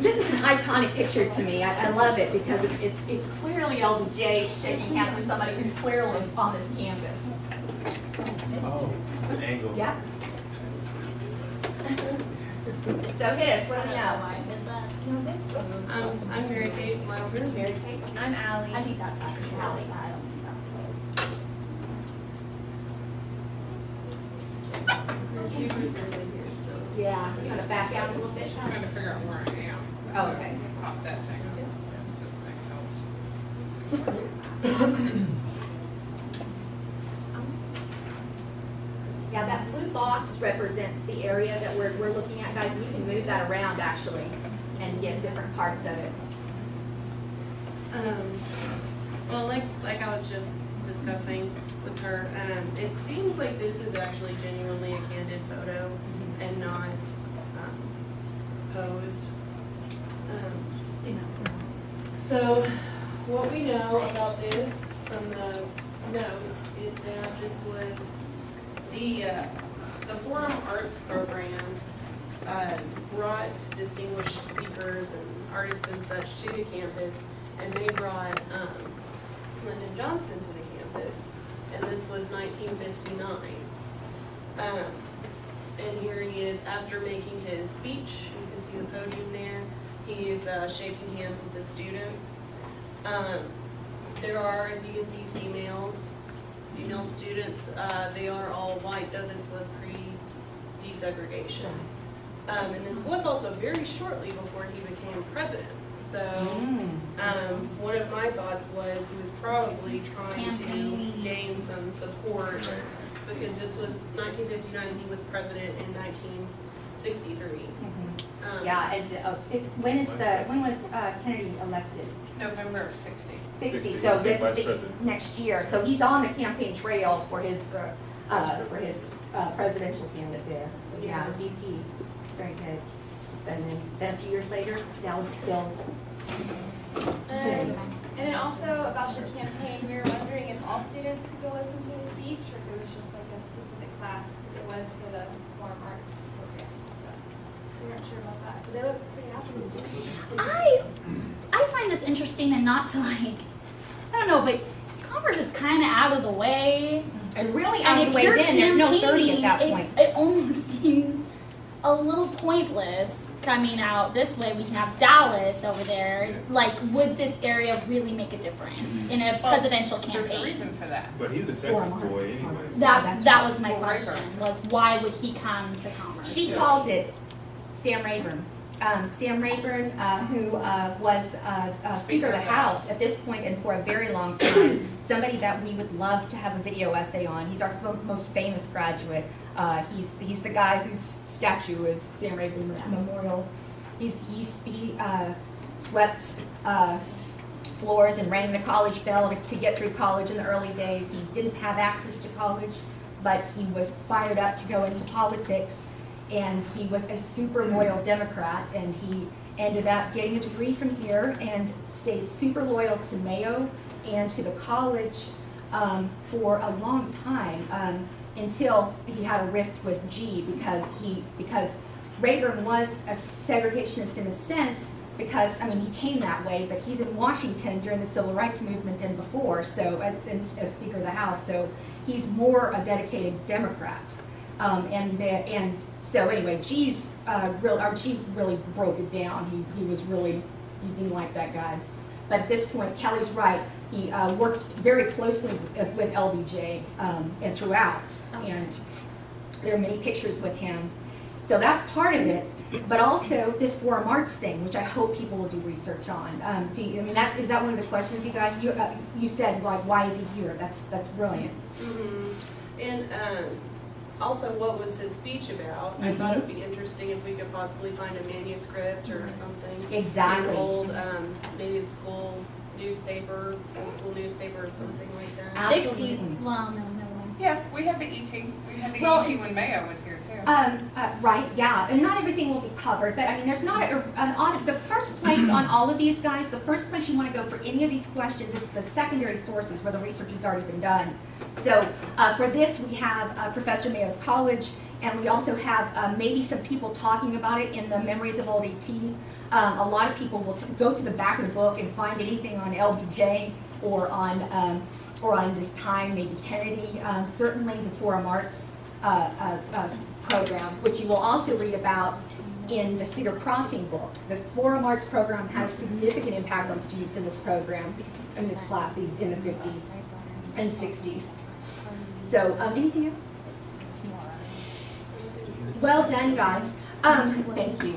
this is an iconic picture to me. I love it because it's clearly LBJ shaking hands with somebody who's clearly on this campus. Oh, it's an angle. Yeah. So hit us. What do we know? I'm Mary Kate Wilder. Mary Kate. I'm Allie. I think that's Allie. I don't think that's Yeah. You want to back out a little bit? I'm trying to figure out where I am. Oh, okay. Pop that thing up. Yeah, that blue box represents the area that we're looking at, guys. And you can move that around actually and get different parts of it. Well, like I was just discussing with her, it seems like this is actually genuinely a candid photo and not posed. So what we know about this from the notes is that this was the Forum Arts program brought distinguished speakers and artists and such to the campus, and they brought Lyndon Johnson to the campus, and this was 1959. And here he is after making his speech. You can see the podium there. He is shaking hands with the students. There are, as you can see, female students. They are all white, though this was pre-desegregation. And this was also very shortly before he became president. So one of my thoughts was he was probably trying to gain some support because this was 1959 and he was president in 1963. Yeah, and when was Kennedy elected? November of 60. 60. So this Vice is President. next year. So he's on the campaign trail for his presidential candidate there. So yeah, as VP, very good. And then a few years later, Dallas Hills. And then also about the campaign, we were wondering if all students could go listen to the speech or if it was just like a specific class, because it was for the Forum Arts program. So we're not sure about that. But they look pretty happy. I find this interesting and not to like, I don't know, but Converse is kind of out of the way. And really And out of if the way you're then, there's no 30 at that campaigning, point. It almost seems a little pointless coming out this way. We have Dallas over there. Like, would this area really make a difference in a presidential There's a campaign? reason for that. But he's a Texas boy anyway. so- That was my question, was why would he come to Commerce? She called it Sam Rayburn. Sam Rayburn, who was Speaker of the House at this point and for a very long time, somebody that we would love to have a video essay on. He's our most famous graduate. He's the guy whose statue is Sam Rayburn Memorial. He swept floors and rang the college bell to get through college in the early days. He didn't have access to college, but he was fired up to go into politics. And he was a super loyal Democrat, and he ended up getting a degree from here and stayed super loyal to Mayo and to the college for a long time until he had a rift with G because Rayburn was a segregationist in a sense because, I mean, he came that way, but he's in Washington during the Civil Rights Movement and before, so as Speaker of the House, so he's more a dedicated Democrat. So anyway, G really broke it down. He didn't like that guy. But at this point, Kelly's right. He worked very closely with LBJ and throughout, and there are many pictures with him. So that's part of it. But also this Forum Arts thing, which I hope people will do research on. Is that one of the questions you guys? You said like, why is he here? That's brilliant. And also, what was his speech about? I thought it would be interesting if we could possibly find a manuscript or something. Exactly. An old, maybe the school newspaper, old school newspaper or something like that. Absolutely. 60s, well, no. Yeah, we had the ET. We had the Well, ET it's- when Mayo was here too. Right, yeah, and not everything will be covered, but I mean, there's not an audit. The first place on all of these guys, the first place you want to go for any of these questions is the secondary sources where the research has already been done. So for this, we have Professor Mayo's College And we also have maybe some people talking about it in the Memories of Old AT. A lot of people will go to the back of the book and find anything on LBJ or on this time, maybe Kennedy, certainly the Forum Arts program, which you will also read about in the Cedar Crossing book. The Forum Arts program had a significant impact on students in this program, in this class, in the 50s and 60s. So, anything else? Well done, guys. Thank you.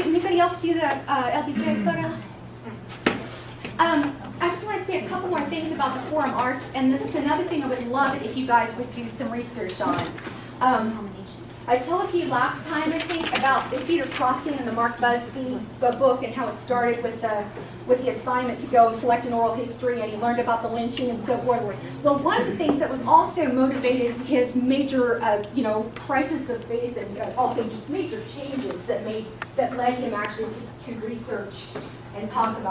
Anybody else do the LBJ photo? I just want to say a couple more things about the Forum Arts, and this is another thing I would love it if you guys would do some research on. I told you last time, I think, about the Cedar Crossing and the Mark Busby book and how it started with the assignment to go and collect an oral history, and he learned about the lynching and so forth. Well, one of the things that was also motivated his major, crisis of faith and also just major changes that led him actually to research and talk about